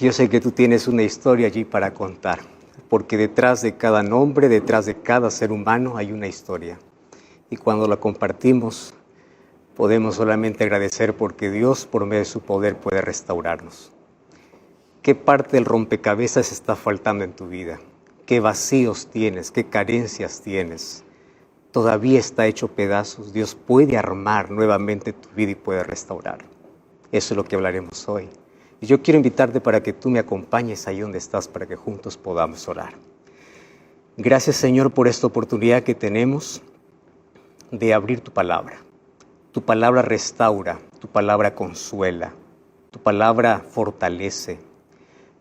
yo sé que tú tienes una historia allí para contar, porque detrás de cada nombre, detrás de cada ser humano hay una historia. Y cuando la compartimos, podemos solamente agradecer porque Dios, por medio de su poder, puede restaurarnos. ¿Qué parte del rompecabezas está faltando en tu vida? ¿Qué vacíos tienes? ¿Qué carencias tienes? Todavía está hecho pedazos. Dios puede armar nuevamente tu vida y puede restaurar. Eso es lo que hablaremos hoy. Y yo quiero invitarte para que tú me acompañes ahí donde estás, para que juntos podamos orar. Gracias, Señor, por esta oportunidad que tenemos de abrir tu palabra. Tu palabra restaura, tu palabra consuela, tu palabra fortalece.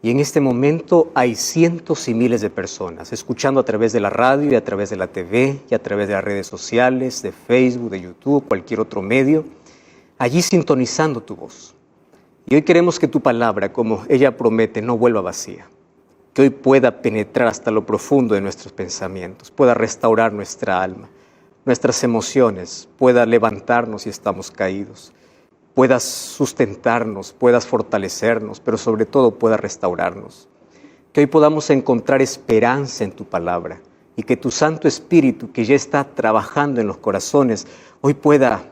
Y en este momento hay cientos y miles de personas escuchando a través de la radio y a través de la TV y a través de las redes sociales, de Facebook, de YouTube, cualquier otro medio, allí sintonizando tu voz. Y hoy queremos que tu palabra, como ella promete, no vuelva vacía. Que hoy pueda penetrar hasta lo profundo de nuestros pensamientos, pueda restaurar nuestra alma, nuestras emociones, pueda levantarnos si estamos caídos, puedas sustentarnos, puedas fortalecernos, pero sobre todo pueda restaurarnos. Que hoy podamos encontrar esperanza en tu palabra y que tu Santo Espíritu, que ya está trabajando en los corazones, hoy pueda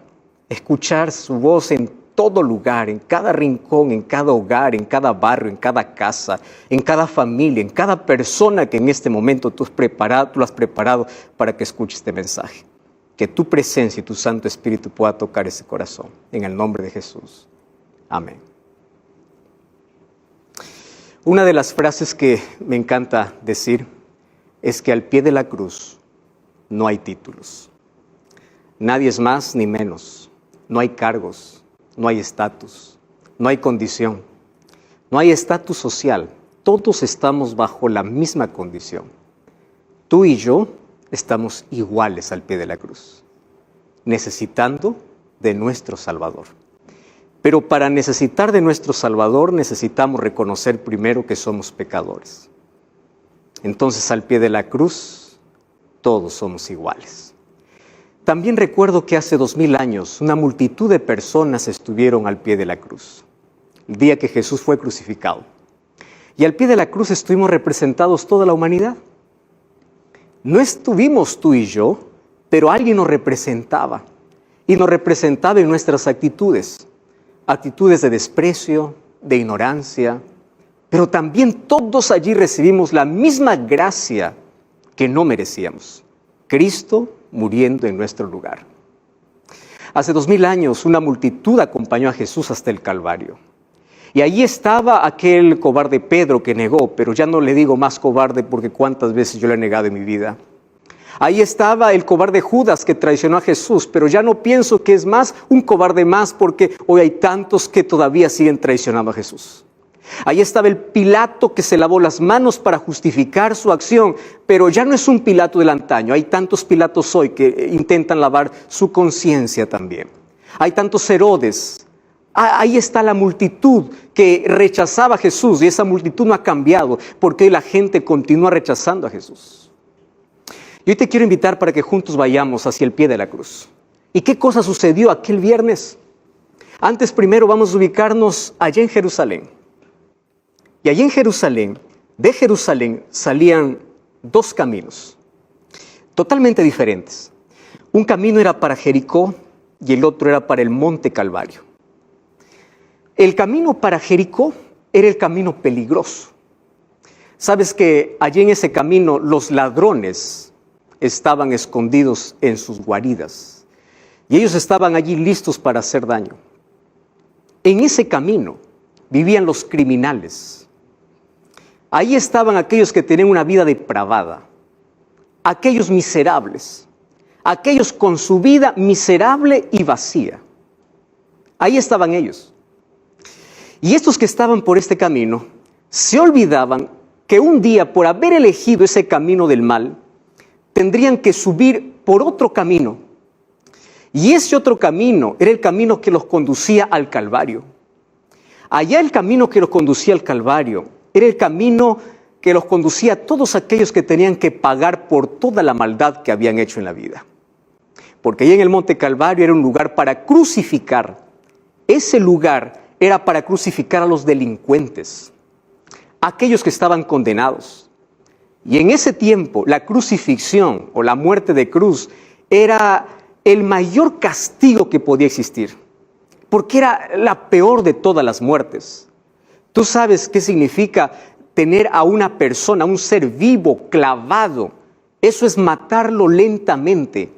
escuchar su voz en todo lugar, en cada rincón, en cada hogar, en cada barrio, en cada casa, en cada familia, en cada persona que en este momento tú lo has preparado para que escuche este mensaje. Que tu presencia y tu Santo Espíritu pueda tocar ese corazón. En el nombre de Jesús. Amén. Una de las frases que me encanta decir es que al pie de la cruz no hay títulos. Nadie es más ni menos. No hay cargos, no hay estatus, no hay condición, no hay estatus social. Todos estamos bajo la misma condición. Tú y yo estamos iguales al pie de la cruz, necesitando de nuestro Salvador. Pero para necesitar de nuestro Salvador necesitamos reconocer primero que somos pecadores. Entonces al pie de la cruz todos somos iguales. También recuerdo que hace 2000 años una multitud de personas estuvieron al pie de la cruz, el día que Jesús fue crucificado. Y al pie de la cruz estuvimos representados toda la humanidad. No estuvimos tú y yo, pero alguien nos representaba. Y nos representaba en nuestras actitudes. Actitudes de desprecio, de ignorancia. Pero también todos allí recibimos la misma gracia que no merecíamos. Cristo muriendo en nuestro lugar. Hace 2000 años una multitud acompañó a Jesús hasta el Calvario. Y allí estaba aquel cobarde Pedro que negó, pero ya no le digo más cobarde porque cuántas veces yo le he negado en mi vida. Ahí estaba el cobarde Judas que traicionó a Jesús, pero ya no pienso que es más un cobarde más porque hoy hay tantos que todavía siguen traicionando a Jesús. Ahí estaba el Pilato que se lavó las manos para justificar su acción, pero ya no es un Pilato del antaño. Hay tantos Pilatos hoy que intentan lavar su conciencia también. Hay tantos Herodes. Ahí está la multitud que rechazaba a Jesús y esa multitud no ha cambiado porque hoy la gente continúa rechazando a Jesús. Y hoy te quiero invitar para que juntos vayamos hacia el pie de la cruz. ¿Y qué cosa sucedió aquel viernes? Antes primero vamos a ubicarnos allá en Jerusalén. Y allí en Jerusalén, de Jerusalén salían dos caminos totalmente diferentes. Un camino era para Jericó y el otro era para el Monte Calvario. El camino para Jericó era el camino peligroso. Sabes que allí en ese camino los ladrones estaban escondidos en sus guaridas y ellos estaban allí listos para hacer daño. En ese camino vivían los criminales. Ahí estaban aquellos que tenían una vida depravada, aquellos miserables, aquellos con su vida miserable y vacía. Ahí estaban ellos. Y estos que estaban por este camino se olvidaban que un día, por haber elegido ese camino del mal, tendrían que subir por otro camino. Y ese otro camino era el camino que los conducía al Calvario. Allá el camino que los conducía al Calvario era el camino que los conducía a todos aquellos que tenían que pagar por toda la maldad que habían hecho en la vida. Porque allá en el Monte Calvario era un lugar para crucificar. Ese lugar era para crucificar a los delincuentes, aquellos que estaban condenados. Y en ese tiempo, la crucifixión o la muerte de cruz era el mayor castigo que podía existir, porque era la peor de todas las muertes. ¿Tú sabes qué significa tener a una persona, a un ser vivo, clavado? Eso es matarlo lentamente.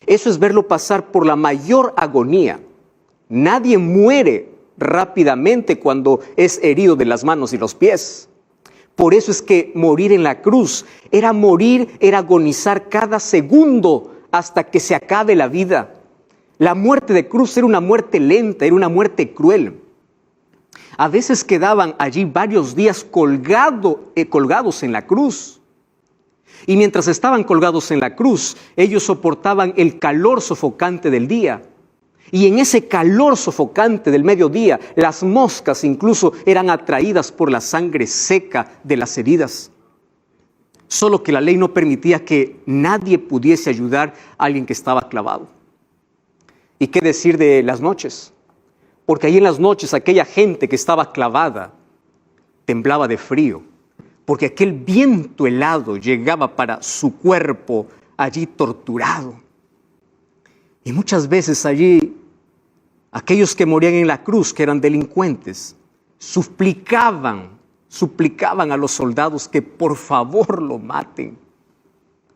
Eso es verlo pasar por la mayor agonía. Nadie muere rápidamente cuando es herido de las manos y los pies. Por eso es que morir en la cruz era morir, era agonizar cada segundo hasta que se acabe la vida. La muerte de cruz era una muerte lenta, era una muerte cruel. A veces quedaban allí varios días colgados en la cruz. Y mientras estaban colgados en la cruz, ellos soportaban el calor sofocante del día. Y en ese calor sofocante del mediodía, las moscas incluso eran atraídas por la sangre seca de las heridas. Solo que la ley no permitía que nadie pudiese ayudar a alguien que estaba clavado. ¿Y qué decir de las noches? Porque ahí en las noches aquella gente que estaba clavada temblaba de frío, porque aquel viento helado llegaba para su cuerpo allí torturado. Y muchas veces allí aquellos que morían en la cruz, que eran delincuentes, suplicaban a los soldados que por favor lo maten.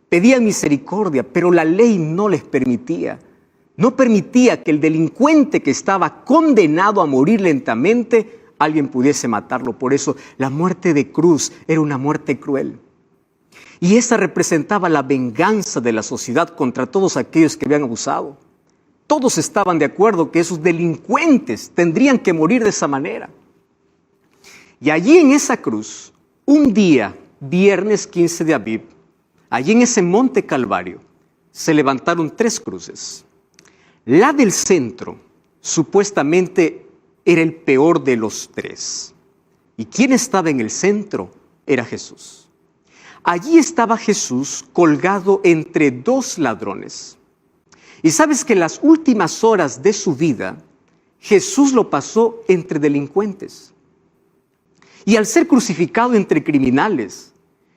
Pedían misericordia, pero la ley no les permitía. No permitía que el delincuente que estaba condenado a morir lentamente, alguien pudiese matarlo. Por eso la muerte de cruz era una muerte cruel. Y esa representaba la venganza de la sociedad contra todos aquellos que habían abusado. Todos estaban de acuerdo que esos delincuentes tendrían que morir de esa manera. Y allí en esa cruz, un día, viernes 15 de Aviv, allí en ese monte Calvario, se levantaron 3 cruces. La del centro, supuestamente, era el peor de los 3. ¿Y quién estaba en el centro? Era Jesús. Allí estaba Jesús colgado entre 2 ladrones. Y sabes que las últimas horas de su vida, Jesús lo pasó entre delincuentes. Y al ser crucificado entre criminales,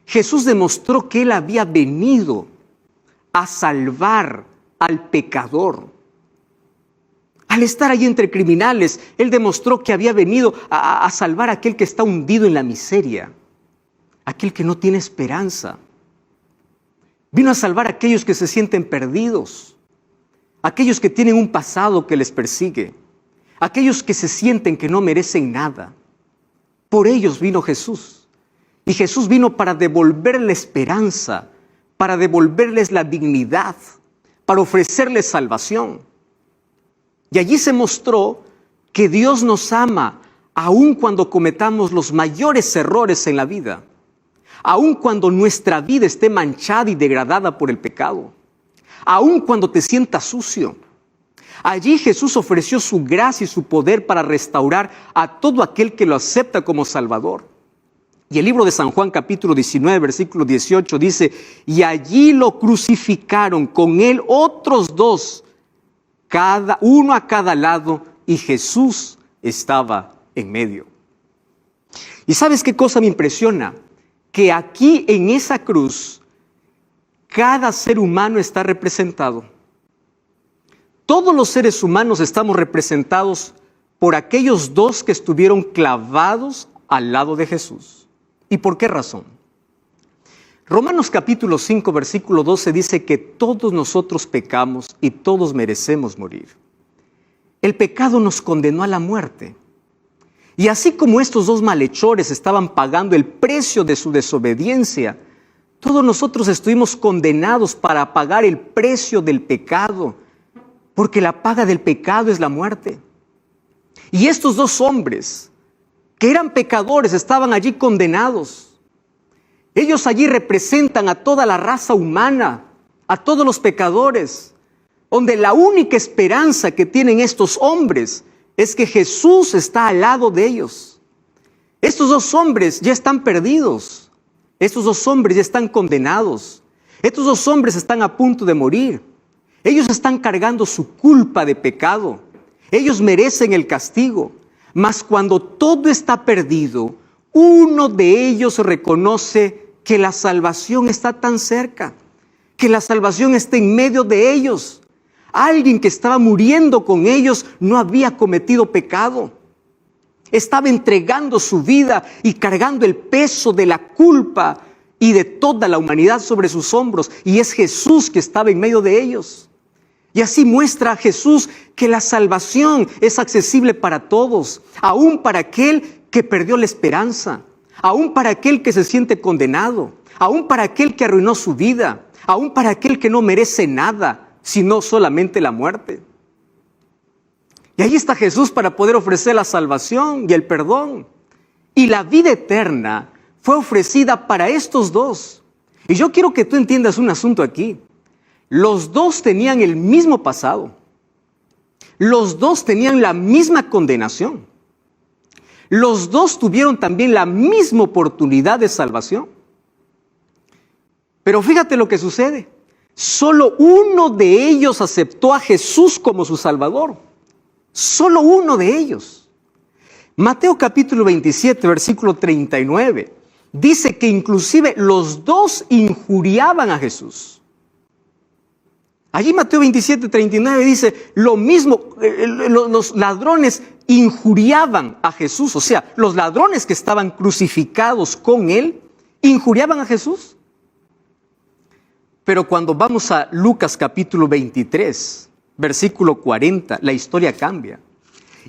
Jesús demostró que Él había venido a salvar al pecador. Al estar allí entre criminales, Él demostró que había venido a salvar a aquel que está hundido en la miseria, aquel que no tiene esperanza. Vino a salvar a aquellos que se sienten perdidos, aquellos que tienen un pasado que les persigue, aquellos que se sienten que no merecen nada. Por ellos vino Jesús. Y Jesús vino para devolverles esperanza, para devolverles la dignidad, para ofrecerles salvación. Y allí se mostró que Dios nos ama aun cuando cometamos los mayores errores en la vida, aun cuando nuestra vida esté manchada y degradada por el pecado, aun cuando te sientas sucio. Allí Jesús ofreció su gracia y su poder para restaurar a todo aquel que lo acepta como Salvador. Y el libro de San Juan capítulo 19, versículo 18 dice: y allí lo crucificaron con él otros 2, uno a cada lado, y Jesús estaba en medio. ¿Y sabes qué cosa me impresiona? Que aquí en esa cruz, cada ser humano está representado. Todos los seres humanos estamos representados por aquellos 2 que estuvieron clavados al lado de Jesús. ¿Y por qué razón? Romanos capítulo 5, versículo 12 dice que todos nosotros pecamos y todos merecemos morir. El pecado nos condenó a la muerte. Y así como estos 2 malhechores estaban pagando el precio de su desobediencia, todos nosotros estuvimos condenados para pagar el precio del pecado, porque la paga del pecado es la muerte. Y estos 2 hombres, que eran pecadores, estaban allí condenados. Ellos allí representan a toda la raza humana, a todos los pecadores, donde la única esperanza que tienen estos hombres es que Jesús está al lado de ellos. Estos 2 hombres ya están perdidos. Estos 2 hombres ya están condenados. Estos 2 hombres están a punto de morir. Ellos están cargando su culpa de pecado. Ellos merecen el castigo. Mas cuando todo está perdido, uno de ellos reconoce que la salvación está tan cerca, que la salvación está en medio de ellos. Alguien que estaba muriendo con ellos no había cometido pecado. Estaba entregando su vida y cargando el peso de la culpa y de toda la humanidad sobre sus hombros. Y es Jesús que estaba en medio de ellos. Y así muestra a Jesús que la salvación es accesible para todos, aún para aquel que perdió la esperanza, aún para aquel que se siente condenado, aún para aquel que arruinó su vida, aún para aquel que no merece nada, sino solamente la muerte. Y ahí está Jesús para poder ofrecer la salvación y el perdón. Y la vida eterna fue ofrecida para estos dos. Y yo quiero que tú entiendas un asunto aquí. Los dos tenían el mismo pasado. Los dos tenían la misma condenación. Los dos tuvieron también la misma oportunidad de salvación. Pero fíjate lo que sucede. Solo uno de ellos aceptó a Jesús como su Salvador. Solo uno de ellos. Mateo capítulo 27, versículo 39, dice que inclusive los dos injuriaban a Jesús. Allí Mateo 27, 39 dice lo mismo, los ladrones injuriaban a Jesús, o sea, los ladrones que estaban crucificados con él, injuriaban a Jesús. Pero cuando vamos a Lucas capítulo 23, versículo 40, la historia cambia.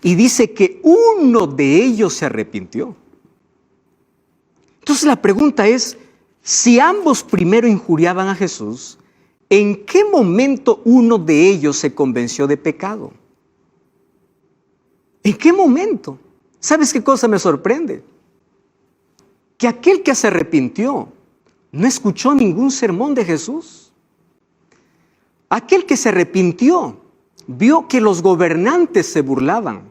Y dice que uno de ellos se arrepintió. Entonces la pregunta es, si ambos primero injuriaban a Jesús, ¿en qué momento uno de ellos se convenció de pecado? ¿En qué momento? ¿Sabes qué cosa me sorprende? Que aquel que se arrepintió no escuchó ningún sermón de Jesús. Aquel que se arrepintió vio que los gobernantes se burlaban,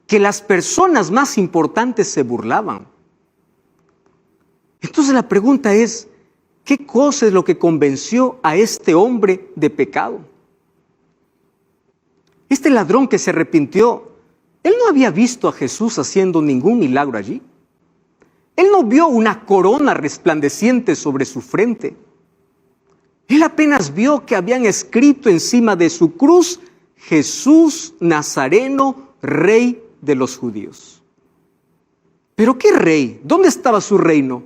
que las personas más importantes se burlaban. Entonces la pregunta es, ¿qué cosa es lo que convenció a este hombre de pecado? Este ladrón que se arrepintió, él no había visto a Jesús haciendo ningún milagro allí. Él no vio una corona resplandeciente sobre su frente. Él apenas vio que habían escrito encima de su cruz, Jesús Nazareno, Rey de los judíos. ¿Pero qué rey? ¿Dónde estaba su reino?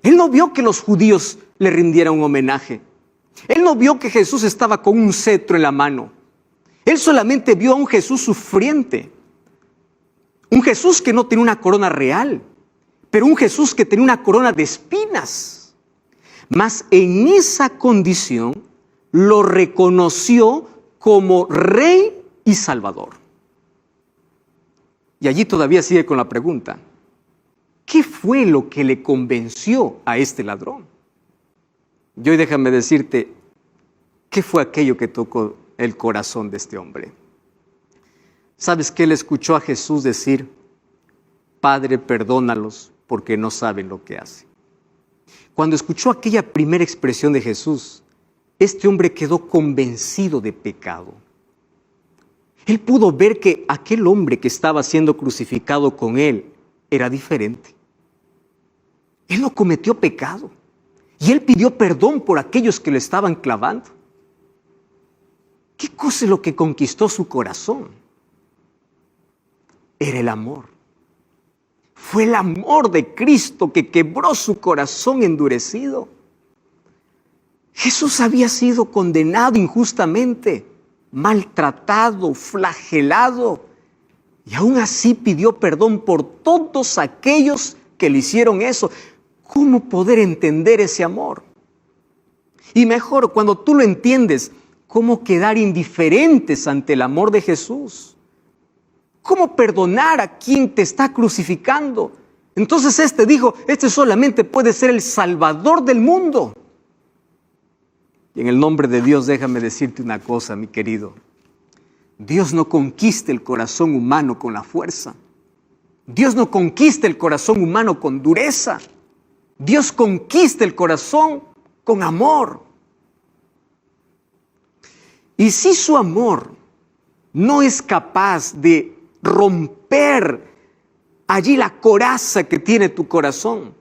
Él no vio que los judíos le rindieran un homenaje. Él no vio que Jesús estaba con un cetro en la mano. Él solamente vio a un Jesús sufriente. Un Jesús que no tenía una corona real, pero un Jesús que tenía una corona de espinas. Mas en esa condición lo reconoció como Rey y Salvador. Y allí todavía sigue con la pregunta, ¿qué fue lo que le convenció a este ladrón? Y hoy déjame decirte, ¿qué fue aquello que tocó el corazón de este hombre? ¿Sabes que él escuchó a Jesús decir, Padre, perdónalos porque no saben lo que hacen? Cuando escuchó aquella primera expresión de Jesús, este hombre quedó convencido de pecado. Él pudo ver que aquel hombre que estaba siendo crucificado con él era diferente. Él no cometió pecado. Y él pidió perdón por aquellos que lo estaban clavando. ¿Qué cosa es lo que conquistó su corazón? Era el amor. Fue el amor de Cristo que quebró su corazón endurecido. Jesús había sido condenado injustamente, maltratado, flagelado, y aún así pidió perdón por todos aquellos que le hicieron eso. ¿Cómo poder entender ese amor? Y mejor, cuando tú lo entiendes, ¿cómo quedar indiferentes ante el amor de Jesús? ¿Cómo perdonar a quien te está crucificando? Entonces este dijo, este solamente puede ser el Salvador del mundo. Y en el nombre de Dios, déjame decirte una cosa, mi querido. Dios no conquista el corazón humano con la fuerza. Dios no conquista el corazón humano con dureza. Dios conquista el corazón con amor. Y si su amor no es capaz de romper allí la coraza que tiene tu corazón.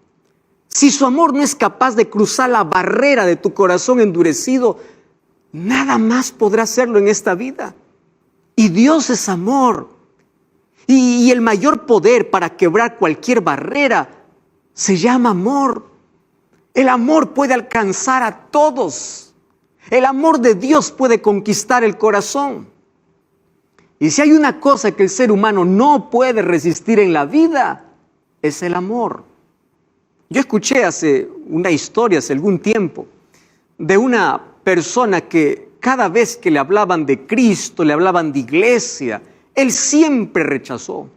Si su amor no es capaz de cruzar la barrera de tu corazón endurecido, nada más podrá hacerlo en esta vida. Y Dios es amor. Y el mayor poder para quebrar cualquier barrera se llama amor. El amor puede alcanzar a todos. El amor de Dios puede conquistar el corazón. Y si hay una cosa que el ser humano no puede resistir en la vida, es el amor. Yo escuché hace algún tiempo, de una persona que cada vez que le hablaban de Cristo, le hablaban de iglesia, él siempre rechazó.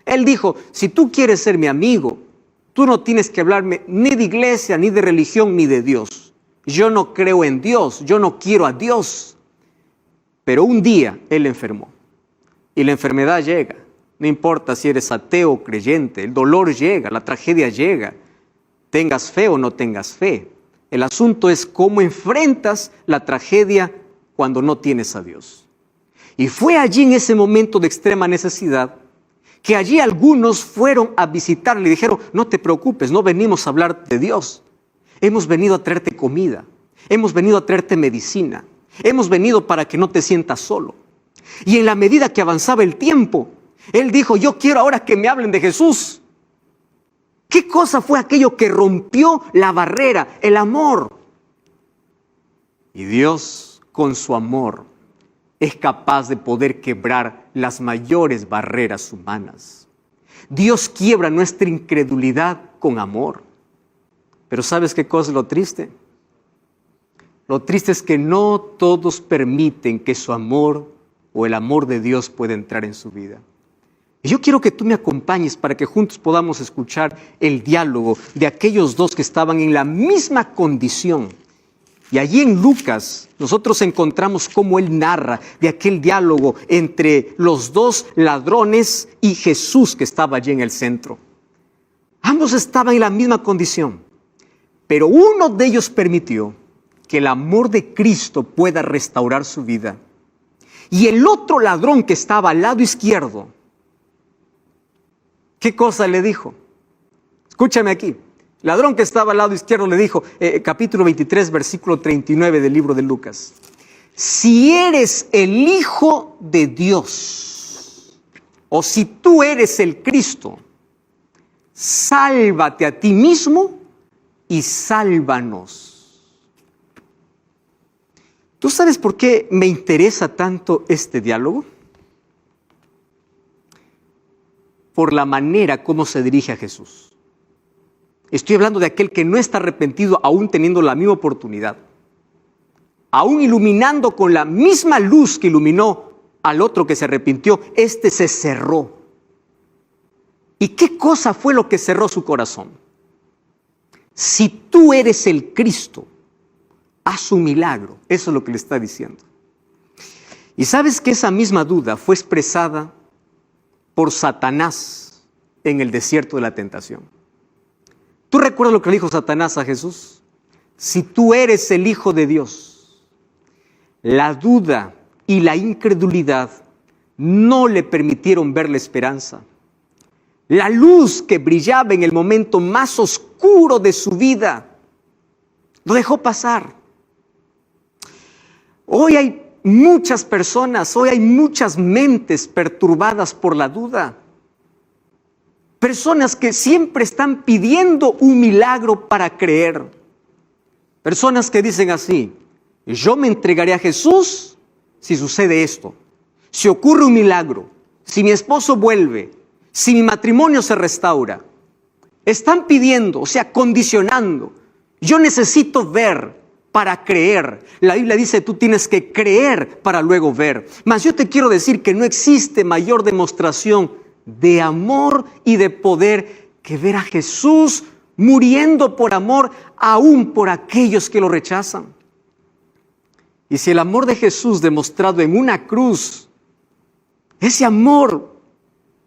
Él dijo, si tú quieres ser mi amigo, tú no tienes que hablarme ni de iglesia, ni de religión, ni de Dios. Yo no creo en Dios, yo no quiero a Dios. Pero un día él enfermó. Y la enfermedad llega. No importa si eres ateo o creyente, el dolor llega, la tragedia llega. Tengas fe o no tengas fe. El asunto es cómo enfrentas la tragedia cuando no tienes a Dios. Y fue allí en ese momento de extrema necesidad que allí algunos fueron a visitarle y dijeron, no te preocupes, no venimos a hablar de Dios. Hemos venido a traerte comida, hemos venido a traerte medicina, hemos venido para que no te sientas solo. Y en la medida que avanzaba el tiempo, él dijo, yo quiero ahora que me hablen de Jesús. ¿Qué cosa fue aquello que rompió la barrera? El amor. Y Dios, con su amor, es capaz de poder quebrar las mayores barreras humanas. Dios quiebra nuestra incredulidad con amor. Pero ¿sabes qué cosa es lo triste? Lo triste es que no todos permiten que su amor o el amor de Dios pueda entrar en su vida. Y yo quiero que tú me acompañes para que juntos podamos escuchar el diálogo de aquellos dos que estaban en la misma condición. Y allí en Lucas nosotros encontramos cómo él narra de aquel diálogo entre los dos ladrones y Jesús que estaba allí en el centro. Ambos estaban en la misma condición, pero uno de ellos permitió que el amor de Cristo pueda restaurar su vida. Y el otro ladrón que estaba al lado izquierdo, ¿qué cosa le dijo? Escúchame aquí. El ladrón que estaba al lado izquierdo le dijo, capítulo 23, versículo 39 del libro de Lucas. Si eres el Hijo de Dios, o si tú eres el Cristo, sálvate a ti mismo y sálvanos. ¿Tú sabes por qué me interesa tanto este diálogo? Por la manera como se dirige a Jesús. Estoy hablando de aquel que no está arrepentido aún teniendo la misma oportunidad. Aún iluminando con la misma luz que iluminó al otro que se arrepintió, este se cerró. ¿Y qué cosa fue lo que cerró su corazón? Si tú eres el Cristo, haz un milagro. Eso es lo que le está diciendo. Y sabes que esa misma duda fue expresada por Satanás en el desierto de la tentación. ¿Tú recuerdas lo que le dijo Satanás a Jesús? Si tú eres el Hijo de Dios. La duda y la incredulidad no le permitieron ver la esperanza. La luz que brillaba en el momento más oscuro de su vida lo dejó pasar. Hoy hay muchas personas, hoy hay muchas mentes perturbadas por la duda. Personas que siempre están pidiendo un milagro para creer. Personas que dicen así, yo me entregaré a Jesús si sucede esto, si ocurre un milagro, si mi esposo vuelve, si mi matrimonio se restaura. Están pidiendo, o sea, condicionando. Yo necesito ver para creer. La Biblia dice, tú tienes que creer para luego ver. Mas yo te quiero decir que no existe mayor demostración de amor y de poder que ver a Jesús muriendo por amor aún por aquellos que lo rechazan. Y si el amor de Jesús demostrado en una cruz, ese amor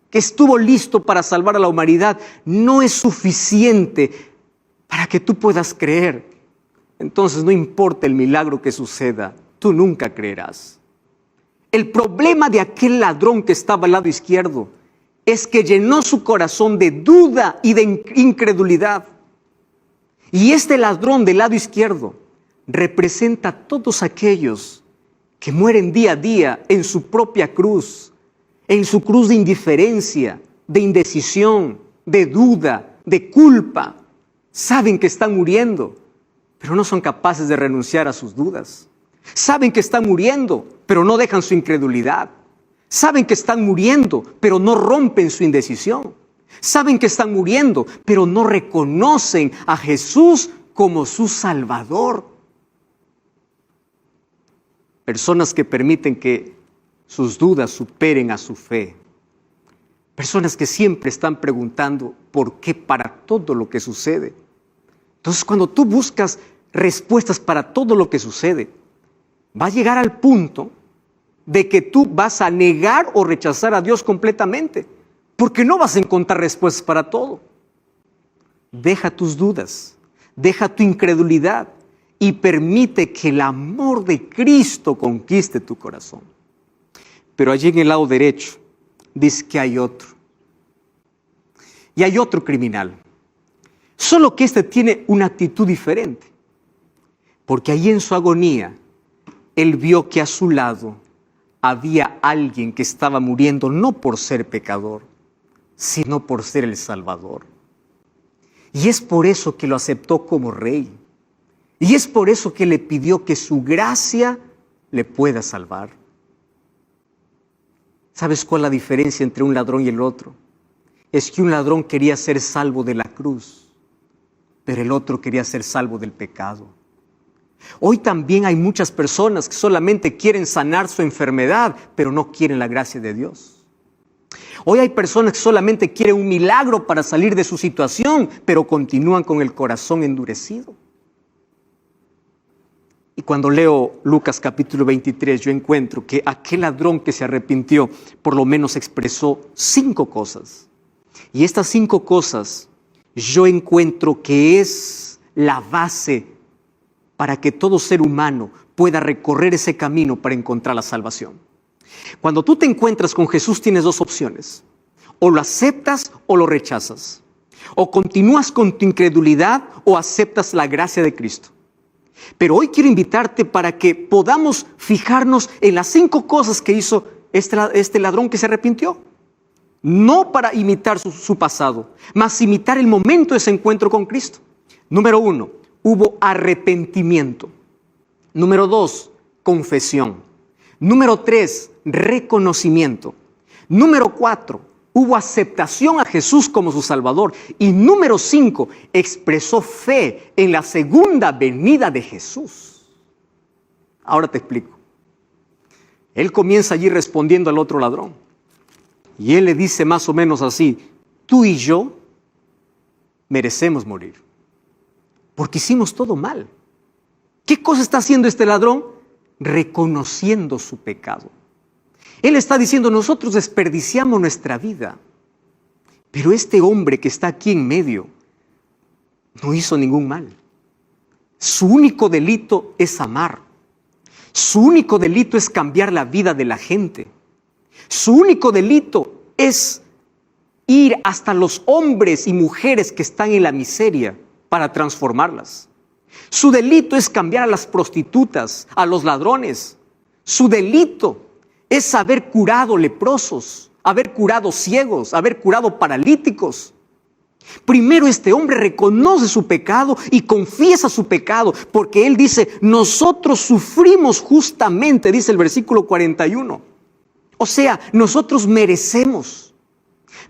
que estuvo listo para salvar a la humanidad, no es suficiente para que tú puedas creer, entonces no importa el milagro que suceda, tú nunca creerás. El problema de aquel ladrón que estaba al lado izquierdo es que llenó su corazón de duda y de incredulidad. Y este ladrón del lado izquierdo representa a todos aquellos que mueren día a día en su propia cruz, en su cruz de indiferencia, de indecisión, de duda, de culpa. Saben que están muriendo, pero no son capaces de renunciar a sus dudas. Saben que están muriendo, pero no dejan su incredulidad. Saben que están muriendo, pero no rompen su indecisión. Saben que están muriendo, pero no reconocen a Jesús como su Salvador. Personas que permiten que sus dudas superen a su fe. Personas que siempre están preguntando por qué para todo lo que sucede. Entonces, cuando tú buscas respuestas para todo lo que sucede, va a llegar al punto de que tú vas a negar o rechazar a Dios completamente, porque no vas a encontrar respuestas para todo. Deja tus dudas, deja tu incredulidad y permite que el amor de Cristo conquiste tu corazón. Pero allí en el lado derecho dice que hay otro. Y hay otro criminal. Solo que este tiene una actitud diferente. Porque allí en su agonía, él vio que a su lado había alguien que estaba muriendo no por ser pecador, sino por ser el Salvador. Y es por eso que lo aceptó como rey. Y es por eso que le pidió que su gracia le pueda salvar. ¿Sabes cuál es la diferencia entre un ladrón y el otro? Es que un ladrón quería ser salvo de la cruz, pero el otro quería ser salvo del pecado. Hoy también hay muchas personas que solamente quieren sanar su enfermedad, pero no quieren la gracia de Dios. Hoy hay personas que solamente quieren un milagro para salir de su situación, pero continúan con el corazón endurecido. Y cuando leo Lucas capítulo 23, yo encuentro que aquel ladrón que se arrepintió, por lo menos expresó 5 cosas. Y estas 5 cosas yo encuentro que es la base para que todo ser humano pueda recorrer ese camino para encontrar la salvación. Cuando tú te encuentras con Jesús tienes 2 opciones. O lo aceptas o lo rechazas. O continúas con tu incredulidad o aceptas la gracia de Cristo. Pero hoy quiero invitarte para que podamos fijarnos en las 5 cosas que hizo este ladrón que se arrepintió. No para imitar su pasado, mas imitar el momento de ese encuentro con Cristo. Número 1, hubo arrepentimiento. Número 2, confesión. Número 3, reconocimiento. Número 4, hubo aceptación a Jesús como su Salvador. Y número 5, expresó fe en la segunda venida de Jesús. Ahora te explico. Él comienza allí respondiendo al otro ladrón. Y él le dice más o menos así: tú y yo merecemos morir, porque hicimos todo mal. ¿Qué cosa está haciendo este ladrón? Reconociendo su pecado. Él está diciendo: nosotros desperdiciamos nuestra vida, pero este hombre que está aquí en medio no hizo ningún mal. Su único delito es amar. Su único delito es cambiar la vida de la gente. Su único delito es ir hasta los hombres y mujeres que están en la miseria para transformarlas. Su delito es cambiar a las prostitutas, a los ladrones. Su delito es haber curado leprosos, haber curado ciegos, haber curado paralíticos. Primero este hombre reconoce su pecado y confiesa su pecado, porque él dice: nosotros sufrimos justamente, dice el versículo 41. O sea, nosotros merecemos.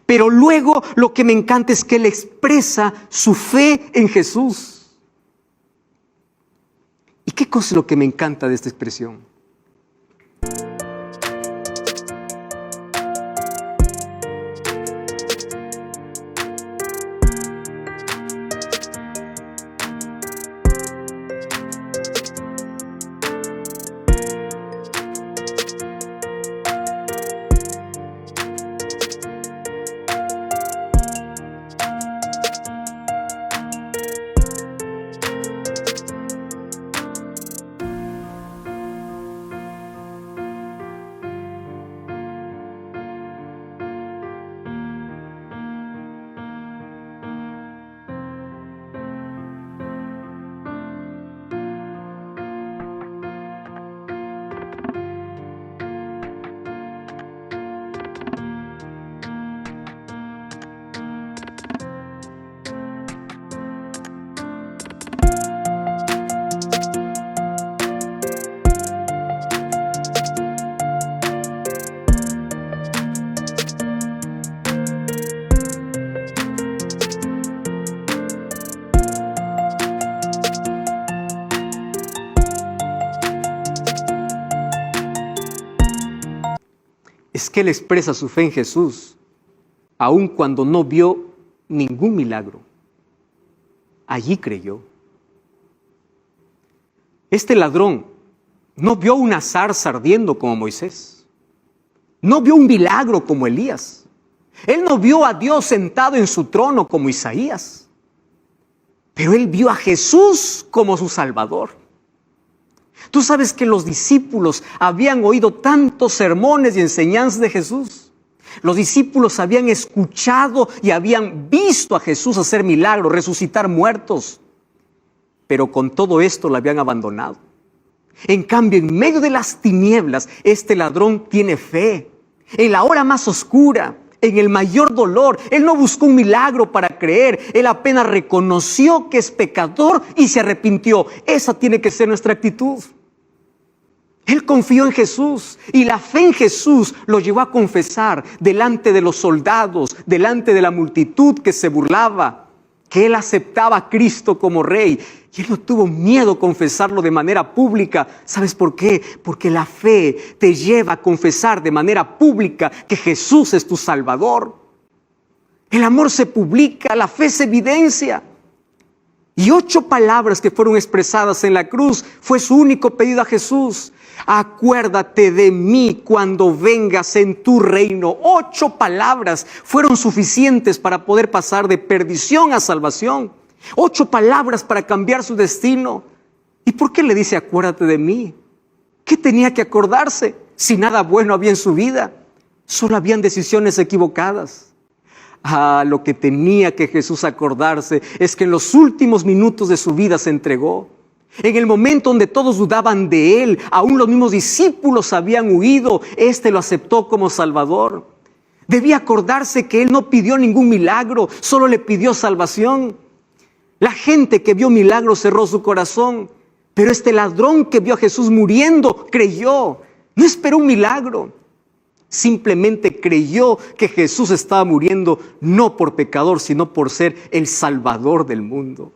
Pero luego lo que me encanta es que él expresa su fe en Jesús. ¿Y qué cosa es lo que me encanta de esta expresión? que él expresa su fe en Jesús, aun cuando no vio ningún milagro. Allí creyó. Este ladrón no vio una zarza ardiendo como Moisés. No vio un milagro como Elías. Él no vio a Dios sentado en su trono como Isaías. Pero él vio a Jesús como su Salvador. Tú sabes que los discípulos habían oído tantos sermones y enseñanzas de Jesús. Los discípulos habían escuchado y habían visto a Jesús hacer milagros, resucitar muertos. Pero con todo esto lo habían abandonado. En cambio, en medio de las tinieblas, este ladrón tiene fe. En la hora más oscura, en el mayor dolor, él no buscó un milagro para creer. Él apenas reconoció que es pecador y se arrepintió. Esa tiene que ser nuestra actitud. Él confió en Jesús y la fe en Jesús lo llevó a confesar delante de los soldados, delante de la multitud que se burlaba, que él aceptaba a Cristo como rey. Y él no tuvo miedo a confesarlo de manera pública. ¿Sabes por qué? Porque la fe te lleva a confesar de manera pública que Jesús es tu Salvador. El amor se publica, la fe se evidencia. Y 8 palabras que fueron expresadas en la cruz fue su único pedido a Jesús. Acuérdate de mí cuando vengas en tu reino. 8 palabras fueron suficientes para poder pasar de perdición a salvación. 8 palabras para cambiar su destino. ¿Y por qué le dice acuérdate de mí? ¿Qué tenía que acordarse si nada bueno había en su vida? Solo habían decisiones equivocadas. Lo que tenía que Jesús acordarse es que en los últimos minutos de su vida se entregó. En el momento donde todos dudaban de él, aún los mismos discípulos habían huido, lo aceptó como Salvador. Debía acordarse que él no pidió ningún milagro, solo le pidió salvación. La gente que vio milagros cerró su corazón, pero este ladrón que vio a Jesús muriendo creyó. No esperó un milagro, simplemente creyó que Jesús estaba muriendo no por pecador, sino por ser el Salvador del mundo.